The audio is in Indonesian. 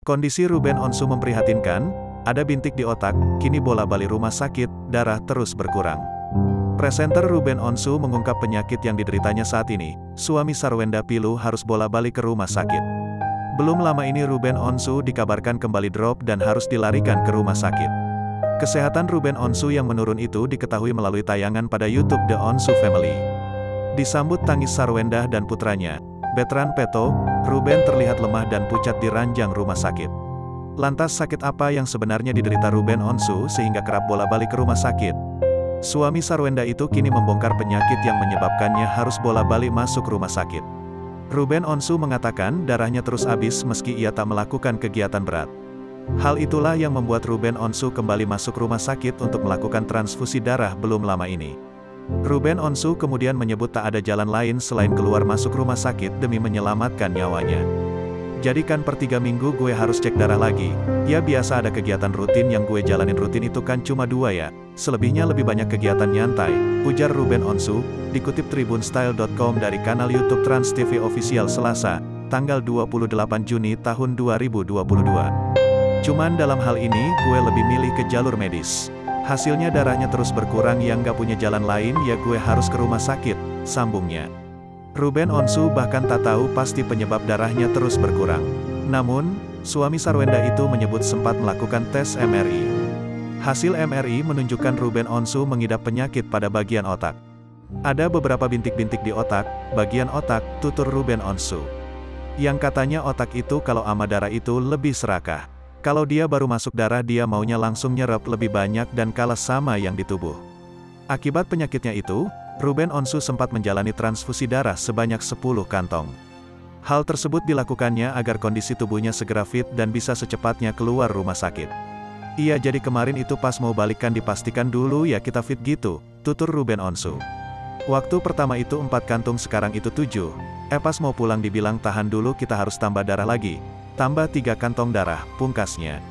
Kondisi Ruben Onsu memprihatinkan, ada bintik di otak, kini bola-balik rumah sakit, darah terus berkurang. Presenter Ruben Onsu mengungkap penyakit yang dideritanya saat ini, suami Sarwenda Pilu harus bola-balik ke rumah sakit. Belum lama ini Ruben Onsu dikabarkan kembali drop dan harus dilarikan ke rumah sakit. Kesehatan Ruben Onsu yang menurun itu diketahui melalui tayangan pada YouTube The Onsu Family. Disambut tangis Sarwenda dan putranya, Betran Peto, Ruben terlihat lemah dan pucat di ranjang rumah sakit. Lantas sakit apa yang sebenarnya diderita Ruben Onsu sehingga kerap bola-balik ke rumah sakit? Suami Sarwenda itu kini membongkar penyakit yang menyebabkannya harus bola-balik masuk rumah sakit. Ruben Onsu mengatakan darahnya terus habis meski ia tak melakukan kegiatan berat. Hal itulah yang membuat Ruben Onsu kembali masuk rumah sakit untuk melakukan transfusi darah belum lama ini. Ruben Onsu kemudian menyebut tak ada jalan lain selain keluar masuk rumah sakit demi menyelamatkan nyawanya. Jadi kan per 3 minggu gue harus cek darah lagi. Ya biasa ada kegiatan rutin yang gue jalanin rutin itu kan cuma 2 ya. Selebihnya lebih banyak kegiatan nyantai, ujar Ruben Onsu, dikutip tribunstyle.com dari kanal YouTube Trans TV Official Selasa, tanggal 28 Juni tahun 2022. Cuman dalam hal ini, gue lebih milih ke jalur medis. Hasilnya darahnya terus berkurang yang gak punya jalan lain ya gue harus ke rumah sakit, sambungnya. Ruben Onsu bahkan tak tahu pasti penyebab darahnya terus berkurang. Namun, suami Sarwenda itu menyebut sempat melakukan tes MRI. Hasil MRI menunjukkan Ruben Onsu mengidap penyakit pada bagian otak. Ada beberapa bintik-bintik di otak, bagian otak, tutur Ruben Onsu. Yang katanya otak itu kalau ama darah itu lebih serakah. Kalau dia baru masuk darah dia maunya langsung nyerap lebih banyak dan kalah sama yang di tubuh. Akibat penyakitnya itu, Ruben Onsu sempat menjalani transfusi darah sebanyak 10 kantong. Hal tersebut dilakukannya agar kondisi tubuhnya segera fit dan bisa secepatnya keluar rumah sakit. Iya jadi kemarin itu pas mau balikan dipastikan dulu ya kita fit gitu, tutur Ruben Onsu. Waktu pertama itu 4 kantung sekarang itu 7. Pas mau pulang dibilang tahan dulu kita harus tambah darah lagi. Tambah 3 kantong darah, pungkasnya.